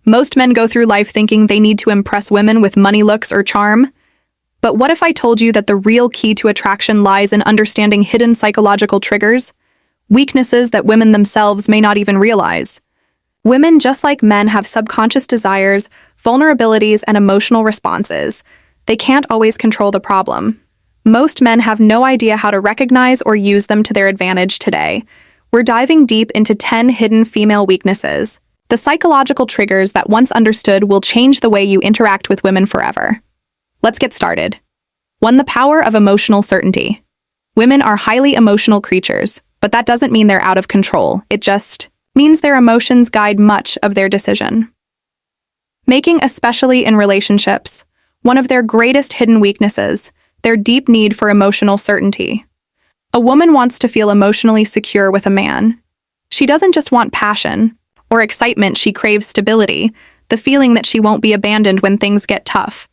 Most men go through life thinking they need to impress women with money, looks, or charm. But what if I told you that the real key to attraction lies in understanding hidden psychological triggers, weaknesses that women themselves may not even realize? Women, just like men, have subconscious desires, vulnerabilities, and emotional responses. They can't always control the problem. Most men have no idea how to recognize or use them to their advantage today. We're diving deep into 10 hidden female weaknesses. The psychological triggers that, once understood, will change the way you interact with women forever. Let's get started. 1. The power of emotional certainty. Women are highly emotional creatures, but that doesn't mean they're out of control. It just means their emotions guide much of their decision making, especially in relationships. One of their greatest hidden weaknesses, their deep need for emotional certainty. A woman wants to feel emotionally secure with a man. She doesn't just want passion or excitement, she craves stability, the feeling that she won't be abandoned when things get tough.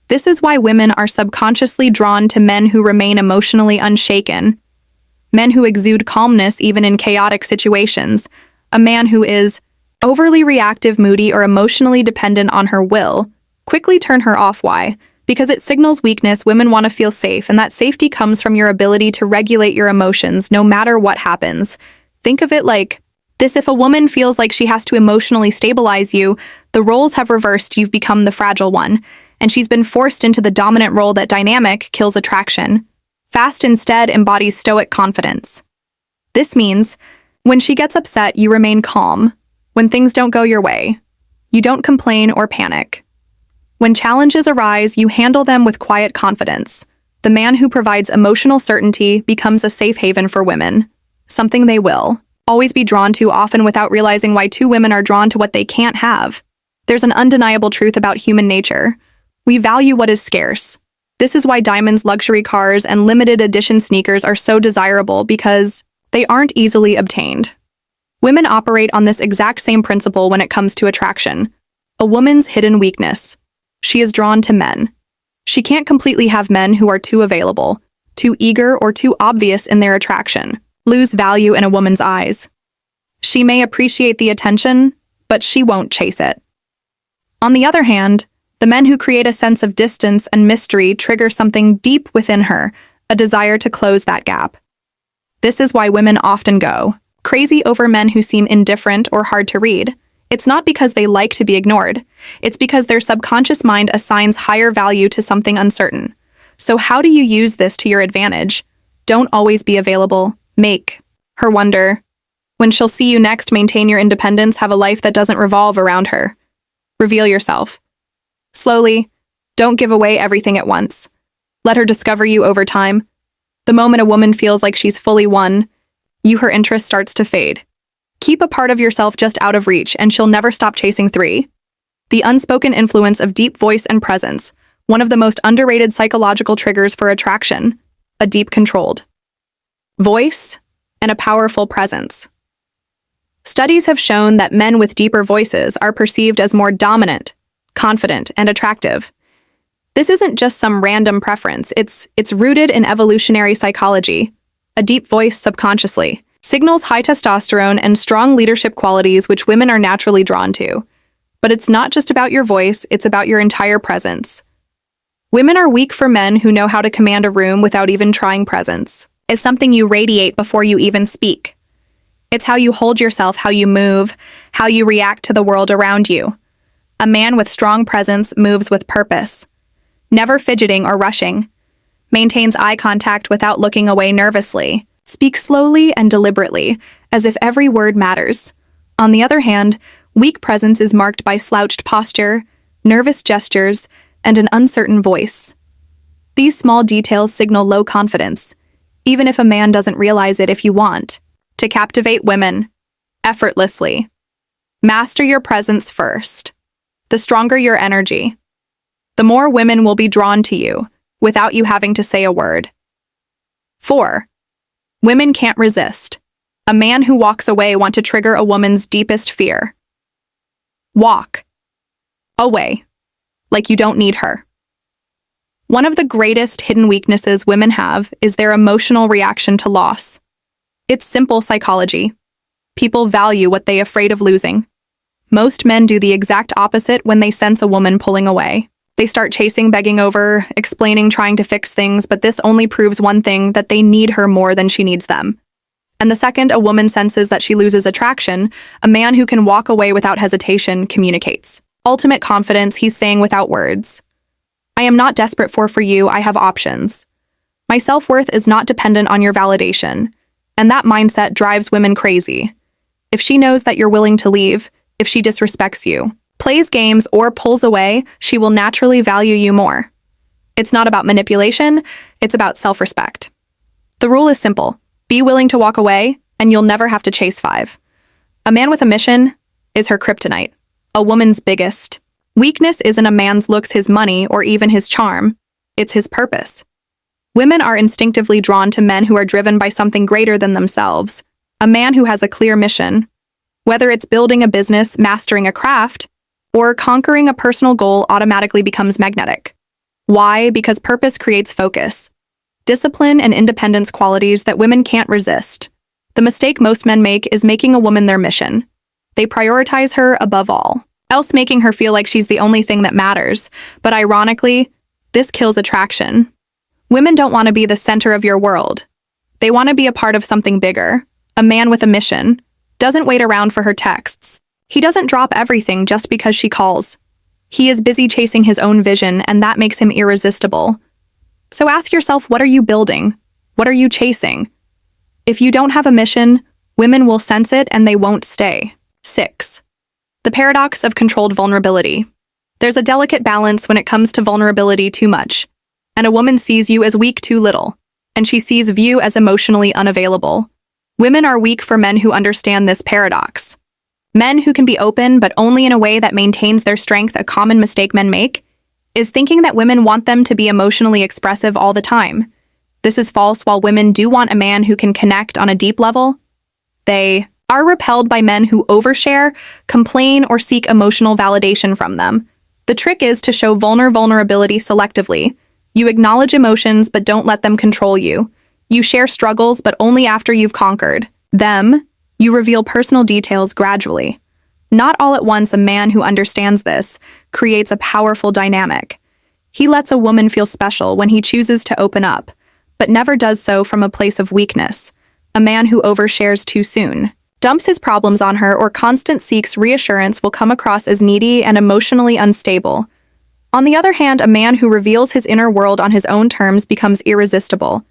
This is why women are subconsciously drawn to men who remain emotionally unshaken, men who exude calmness even in chaotic situations. A man who is overly reactive, moody, or emotionally dependent on her will quickly turn her off. Why? Because it signals weakness. Women want to feel safe, and that safety comes from your ability to regulate your emotions no matter what happens. Think of it like this: if a woman feels like she has to emotionally stabilize you, the roles have reversed. You've become the fragile one, and she's been forced into the dominant role. That dynamic kills attraction. Fast instead embodies stoic confidence. This means when she gets upset, you remain calm. When things don't go your way, you don't complain or panic. When challenges arise, you handle them with quiet confidence. The man who provides emotional certainty becomes a safe haven for women, something they will always be drawn to, often without realizing why. 2. Women are drawn to what they can't have. There's an undeniable truth about human nature. We value what is scarce. This is why diamonds, luxury cars, and limited edition sneakers are so desirable, because they aren't easily obtained. Women operate on this exact same principle when it comes to attraction. A woman's hidden weakness. She is drawn to men. She can't completely have men who are too available, too eager, or too obvious in their attraction. Lose value in a woman's eyes. She may appreciate the attention, but she won't chase it. On the other hand, the men who create a sense of distance and mystery trigger something deep within her, a desire to close that gap. This is why women often go crazy over men who seem indifferent or hard to read. It's not because they like to be ignored. It's because their subconscious mind assigns higher value to something uncertain. So how do you use this to your advantage? Don't always be available. Make her wonder when she'll see you next. Maintain your independence. Have a life that doesn't revolve around her. Reveal yourself slowly. Don't give away everything at once. Let her discover you over time. The moment a woman feels like she's fully won, her interest starts to fade. Keep a part of yourself just out of reach, and she'll never stop chasing. 3. The unspoken influence of deep voice and presence. One of the most underrated psychological triggers for attraction. A deep, controlled voice and a powerful presence. Studies have shown that men with deeper voices are perceived as more dominant, confident, and attractive. This isn't just some random preference. It's rooted in evolutionary psychology. A deep voice subconsciously signals high testosterone and strong leadership qualities, which women are naturally drawn to. But it's not just about your voice, it's about your entire presence. Women are weak for men who know how to command a room without even trying. Presence is something you radiate before you even speak. It's how you hold yourself, how you move, how you react to the world around you. A man with strong presence moves with purpose, never fidgeting or rushing, maintains eye contact without looking away nervously, speaks slowly and deliberately, as if every word matters. On the other hand, weak presence is marked by slouched posture, nervous gestures, and an uncertain voice. These small details signal low confidence, even if a man doesn't realize it. If you want to captivate women effortlessly, master your presence first. The stronger your energy, the more women will be drawn to you without you having to say a word. 4. Women can't resist. A man who walks away wants to trigger a woman's deepest fear. Walk away like you don't need her. One of the greatest hidden weaknesses women have is their emotional reaction to loss. It's simple psychology. People value what they're afraid of losing. Most men do the exact opposite when they sense a woman pulling away. They start chasing, begging over, explaining, trying to fix things, but this only proves one thing, that they need her more than she needs them. And the second a woman senses that she loses attraction, a man who can walk away without hesitation communicates. Ultimate confidence, he's saying without words. I am not desperate for you, I have options. My self-worth is not dependent on your validation. And that mindset drives women crazy. If she knows that you're willing to leave, if she disrespects you, plays games, or pulls away, she will naturally value you more. It's not about manipulation, it's about self-respect. The rule is simple. Be willing to walk away, and you'll never have to chase 5. A man with a mission is her kryptonite. A woman's biggest weakness isn't a man's looks, his money, or even his charm. It's his purpose. Women are instinctively drawn to men who are driven by something greater than themselves. A man who has a clear mission. Whether it's building a business, mastering a craft, or conquering a personal goal, automatically becomes magnetic. Why? Because purpose creates focus, discipline, and independence, qualities that women can't resist. The mistake most men make is making a woman their mission. They prioritize her above all, else making her feel like she's the only thing that matters. But ironically, this kills attraction. Women don't want to be the center of your world. They want to be a part of something bigger. A man with a mission doesn't wait around for her texts. He doesn't drop everything just because she calls. He is busy chasing his own vision, and that makes him irresistible. So ask yourself, what are you building? What are you chasing? If you don't have a mission, women will sense it and they won't stay. 6. The paradox of controlled vulnerability. There's a delicate balance when it comes to vulnerability too much, and a woman sees you as weak too little, and she sees you as emotionally unavailable. Women are weak for men who understand this paradox. Men who can be open, but only in a way that maintains their strength. A common mistake men make is thinking that women want them to be emotionally expressive all the time. This is false. While women do want a man who can connect on a deep level, they are repelled by men who overshare, complain, or seek emotional validation from them. The trick is to show vulnerability selectively. You acknowledge emotions, but don't let them control you. You share struggles, but only after you've conquered them. You reveal personal details gradually. Not all at once. A man who understands this creates a powerful dynamic. He lets a woman feel special when he chooses to open up, but never does so from a place of weakness. A man who overshares too soon, dumps his problems on her, or constantly seeks reassurance will come across as needy and emotionally unstable. On the other hand, a man who reveals his inner world on his own terms becomes irresistible.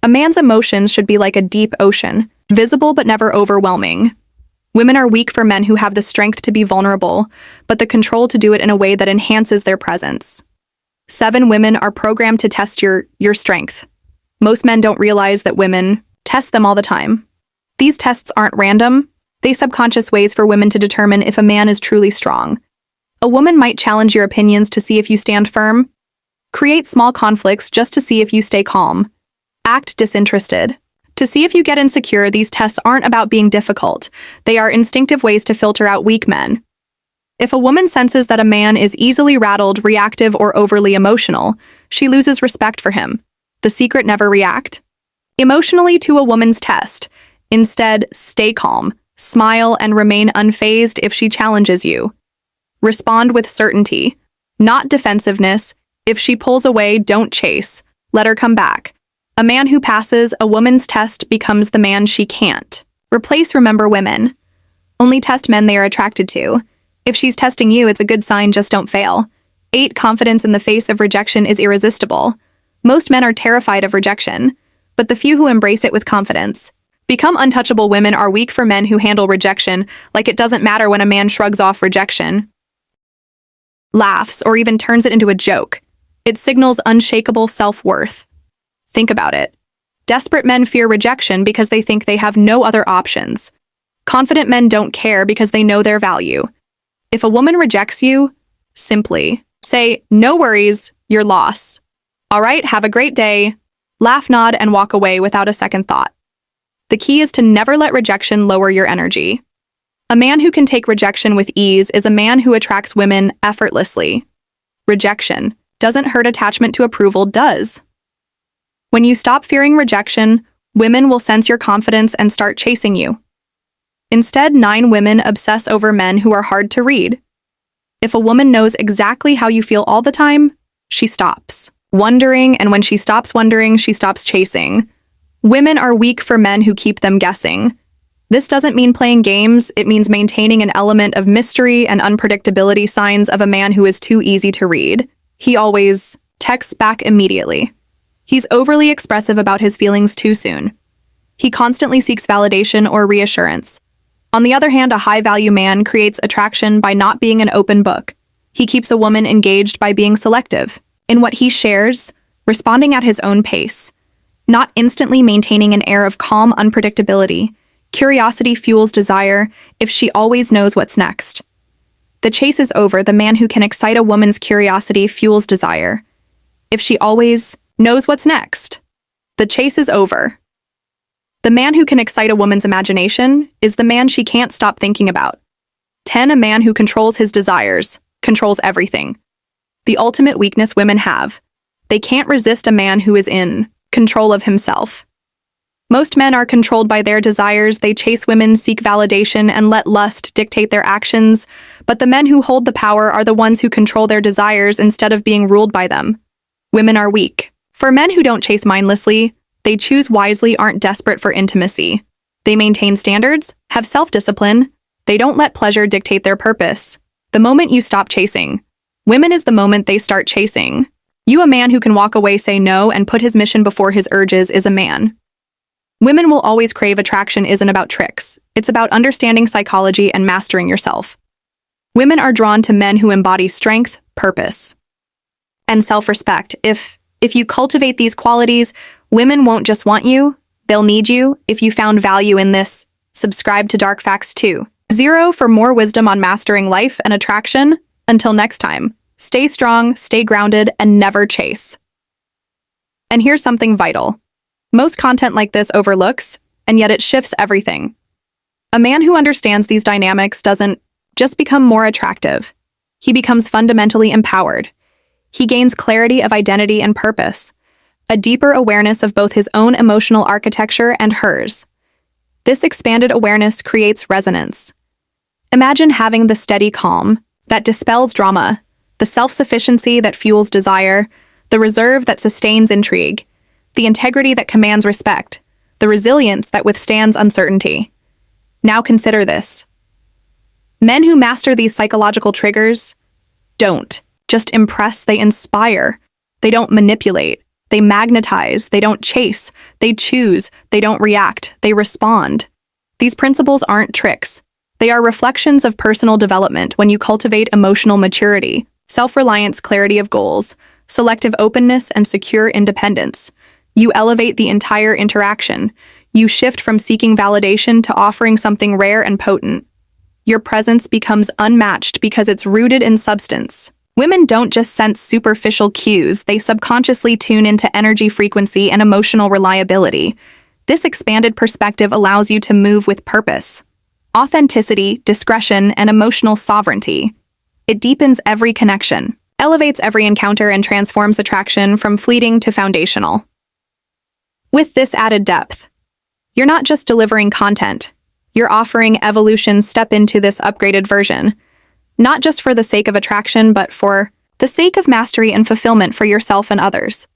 A man's emotions should be like a deep ocean, visible but never overwhelming. Women are weak for men who have the strength to be vulnerable, but the control to do it in a way that enhances their presence. 7. Women are programmed to test your strength. Most men don't realize that women test them all the time. These tests aren't random. They're subconscious ways for women to determine if a man is truly strong. A woman might challenge your opinions to see if you stand firm, create small conflicts just to see if you stay calm, act disinterested, to see if you get insecure. These tests aren't about being difficult. They are instinctive ways to filter out weak men. If a woman senses that a man is easily rattled, reactive, or overly emotional, she loses respect for him. The secret: never react emotionally to a woman's test. Instead, stay calm, smile, and remain unfazed if she challenges you. Respond with certainty, not defensiveness. If she pulls away, don't chase. Let her come back. A man who passes a woman's test becomes the man she can't replace. Remember, women only test men they are attracted to. If she's testing you, it's a good sign. Just don't fail. 8. Confidence in the face of rejection is irresistible. Most men are terrified of rejection, but the few who embrace it with confidence become untouchable. Women are weak for men who handle rejection like it doesn't matter. When a man shrugs off rejection, laughs, or even turns it into a joke, it signals unshakable self-worth. Think about it. Desperate men fear rejection because they think they have no other options. Confident men don't care because they know their value. If a woman rejects you, simply say, "No worries, your loss. All right, have a great day." Laugh, nod, and walk away without a second thought. The key is to never let rejection lower your energy. A man who can take rejection with ease is a man who attracts women effortlessly. Rejection doesn't hurt. Attachment to approval does. When you stop fearing rejection, women will sense your confidence and start chasing you. Instead, 9 women obsess over men who are hard to read. If a woman knows exactly how you feel all the time, she stops wondering, and when she stops wondering, she stops chasing. Women are weak for men who keep them guessing. This doesn't mean playing games, it means maintaining an element of mystery and unpredictability, signs of a man who is too easy to read. He always texts back immediately. He's overly expressive about his feelings too soon. He constantly seeks validation or reassurance. On the other hand, a high-value man creates attraction by not being an open book. He keeps a woman engaged by being selective in what he shares, responding at his own pace, not instantly maintaining an air of calm unpredictability. Curiosity fuels desire if she always knows what's next. The chase is over. The man who can excite a woman's curiosity fuels desire if she always knows what's next. The chase is over. The man who can excite a woman's imagination is the man she can't stop thinking about. 10. A man who controls his desires controls everything. The ultimate weakness women have. They can't resist a man who is in control of himself. Most men are controlled by their desires. They chase women, seek validation, and let lust dictate their actions. But the men who hold the power are the ones who control their desires instead of being ruled by them. Women are weak. For men who don't chase mindlessly, they choose wisely, aren't desperate for intimacy. They maintain standards, have self-discipline. They don't let pleasure dictate their purpose. The moment you stop chasing, women is the moment they start chasing. You, a man who can walk away, say no, and put his mission before his urges, is a man. Women will always crave attraction. Isn't about tricks. It's about understanding psychology and mastering yourself. Women are drawn to men who embody strength, purpose, and self-respect. If you cultivate these qualities, women won't just want you, they'll need you. If you found value in this, subscribe to Dark Facts 2.0 for more wisdom on mastering life and attraction. Until next time, stay strong, stay grounded, and never chase. And here's something vital. Most content like this overlooks, and yet it shifts everything. A man who understands these dynamics doesn't just become more attractive. He becomes fundamentally empowered. He gains clarity of identity and purpose, a deeper awareness of both his own emotional architecture and hers. This expanded awareness creates resonance. Imagine having the steady calm that dispels drama, the self-sufficiency that fuels desire, the reserve that sustains intrigue, the integrity that commands respect, the resilience that withstands uncertainty. Now consider this. Men who master these psychological triggers don't just impress, they inspire. They don't manipulate, they magnetize. They don't chase, they choose. They don't react, they respond. These principles aren't tricks. They are reflections of personal development. When you cultivate emotional maturity, self-reliance, clarity of goals, selective openness, and secure independence, you elevate the entire interaction. You shift from seeking validation to offering something rare and potent. Your presence becomes unmatched because it's rooted in substance. Women don't just sense superficial cues, they subconsciously tune into energy, frequency, and emotional reliability. This expanded perspective allows you to move with purpose, authenticity, discretion, and emotional sovereignty. It deepens every connection, elevates every encounter, and transforms attraction from fleeting to foundational. With this added depth, you're not just delivering content, you're offering evolution. Step into this upgraded version, not just for the sake of attraction, but for the sake of mastery and fulfillment for yourself and others.